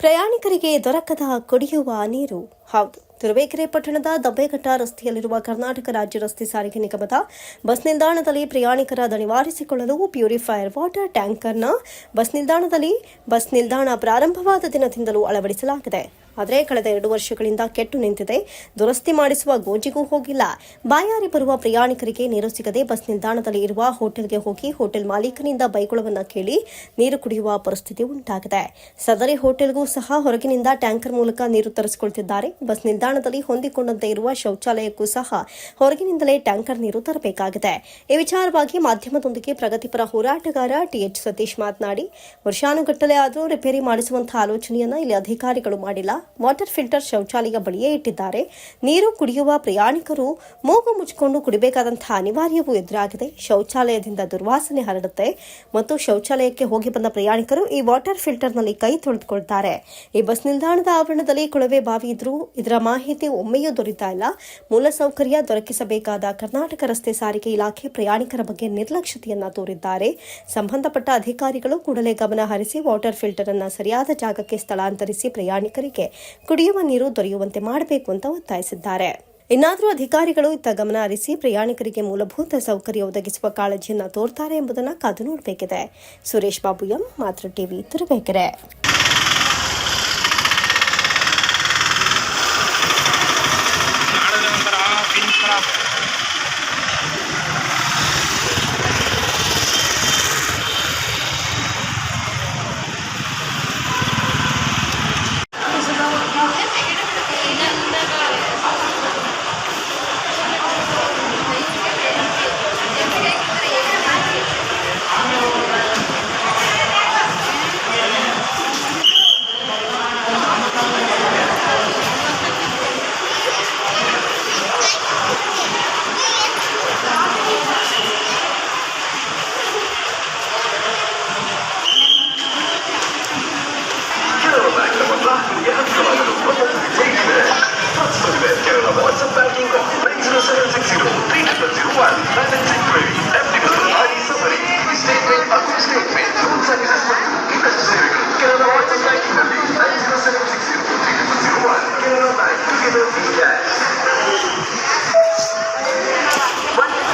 ಪ್ರಯಾಣಿಕರಿಗೆ ದೊರಕದ ಕುಡಿಯುವ ನೀರು. ಹೌದು, ತುರುವೇಕೆರೆ ಪಟ್ಟಣದ ದಬ್ಬೆಘಟ್ಟ ರಸ್ತೆಯಲ್ಲಿರುವ ಕರ್ನಾಟಕ ರಾಜ್ಯ ರಸ್ತೆ ಸಾರಿಗೆ ನಿಗಮದ ಬಸ್ ನಿಲ್ದಾಣದಲ್ಲಿ ಪ್ರಯಾಣಿಕರ ದಣಿವಾರಿಸಿಕೊಳ್ಳಲು ಪ್ಯೂರಿಫೈಯರ್ ವಾಟರ್ ಟ್ಯಾಂಕರ್ನ ಬಸ್ ನಿಲ್ದಾಣ ಪ್ರಾರಂಭವಾದ ದಿನದಿಂದಲೂ ಅಳವಡಿಸಲಾಗಿದೆ. ಆದರೆ ಕಳೆದ 2 ವರ್ಷಗಳಿಂದ ಕೆಟ್ಟು ನಿಂತಿದೆ. ದುರಸ್ತಿ ಮಾಡಿಸುವ ಗೋಜಿಗೂ ಹೋಗಿಲ್ಲ. ಬಾಯಾರಿ ಬರುವ ಪ್ರಯಾಣಿಕರಿಗೆ ನೀರು ಸಿಗದೆ ಬಸ್ ನಿಲ್ದಾಣದಲ್ಲಿ ಇರುವ ಹೋಟೆಲ್ಗೆ ಹೋಗಿ ಹೋಟೆಲ್ ಮಾಲೀಕನಿಂದ ಬೈಗುಳವನ್ನು ಕೇಳಿ ನೀರು ಕುಡಿಯುವ ಪರಿಸ್ಥಿತಿ ಉಂಟಾಗಿದೆ. ಸದರಿ ಹೋಟೆಲ್ಗೂ ಸಹ ಹೊರಗಿನಿಂದ ಟ್ಯಾಂಕರ್ ಮೂಲಕ ನೀರು ತರಿಸಿಕೊಳ್ತಿದ್ದಾರೆ. ಬಸ್ ನಿಲ್ದಾಣದಲ್ಲಿ ಹೊಂದಿಕೊಂಡಂತೆ ಇರುವ ಶೌಚಾಲಯಕ್ಕೂ ಸಹ ಹೊರಗಿನಿಂದಲೇ ಟ್ಯಾಂಕರ್ ನೀರು ತರಬೇಕಾಗಿದೆ. ಈ ವಿಚಾರವಾಗಿ ಮಾಧ್ಯಮದೊಂದಿಗೆ ಪ್ರಗತಿಪರ ಹೋರಾಟಗಾರ ಟಿಎಚ್ ಸತೀಶ್ ಮಾತನಾಡಿ, ವರ್ಷಾನುಗಟ್ಟಲೆ ಆದರೂ ರಿಪೇರಿ ಮಾಡಿಸುವಂತಹ ಆಲೋಚನೆಯನ್ನ ಇಲ್ಲಿ ಅಧಿಕಾರಿಗಳು ಮಾಡಿಲ್ಲ. ವಾಟರ್ ಫಿಲ್ಟರ್ ಶೌಚಾಲಯ ಬಳಿಯೇ ಇಟ್ಟಿದ್ದಾರೆ. ನೀರು ಕುಡಿಯುವ ಪ್ರಯಾಣಿಕರು ಮೂಗು ಮುಚ್ಚಿಕೊಂಡು ಕುಡಿಬೇಕಾದಂತಹ ಅನಿವಾರ್ಯವೂ ಎದುರಾಗಿದೆ. ಶೌಚಾಲಯದಿಂದ ದುರ್ವಾಸನೆ ಹರಡುತ್ತೆ ಮತ್ತು ಶೌಚಾಲಯಕ್ಕೆ ಹೋಗಿ ಬಂದ ಪ್ರಯಾಣಿಕರು ಈ ವಾಟರ್ ಫಿಲ್ಟರ್ನಲ್ಲಿ ಕೈ ತೊಳೆದುಕೊಳ್ತಾರೆ. ಈ ಬಸ್ ನಿಲ್ದಾಣದ ಆವರಣದಲ್ಲಿ ಕೊಳವೆ ಬಾವಿ ಇದ್ರೂ ಇದರ ಮಾಹಿತಿ ಒಮ್ಮೆಯೂ ದೊರೆತಾ ಇಲ್ಲ. ಮೂಲಸೌಕರ್ಯ ದೊರಕಿಸಬೇಕಾದ ಕರ್ನಾಟಕ ರಸ್ತೆ ಸಾರಿಗೆ ಇಲಾಖೆ ಪ್ರಯಾಣಿಕರ ಬಗ್ಗೆ ನಿರ್ಲಕ್ಷ್ಯತೆಯನ್ನ ತೋರಿದ್ದಾರೆ. ಸಂಬಂಧಪಟ್ಟ ಅಧಿಕಾರಿಗಳು ಕೂಡಲೇ ಗಮನ ಹರಿಸಿ ವಾಟರ್ ಫಿಲ್ಟರ್ ಅನ್ನು ಸರಿಯಾದ ಜಾಗಕ್ಕೆ ಸ್ಥಳಾಂತರಿಸಿ ಪ್ರಯಾಣಿಕರಿಗೆ ಕುಡಿಯುವ ನೀರು ದೊರೆಯುವಂತೆ ಮಾಡಬೇಕು ಅಂತ ಒತ್ತಾಯಿಸಿದ್ದಾರೆ. ಇನ್ನಾದರೂ ಅಧಿಕಾರಿಗಳು ಇತ್ತ ಗಮನ ಹರಿಸಿ ಪ್ರಯಾಣಿಕರಿಗೆ ಮೂಲಭೂತ ಸೌಕರ್ಯ ಒದಗಿಸುವ ಕಾಳಜಿಯನ್ನು ತೋರ್ತಾರೆ ಎಂಬುದನ್ನು ಕಾದು ನೋಡಬೇಕಿದೆ. ಸುರೇಶ್ ಬಾಬು ಎಂ, ಮಾತೃ ಟಿವಿ, ತುರುವೇಕೆರೆ.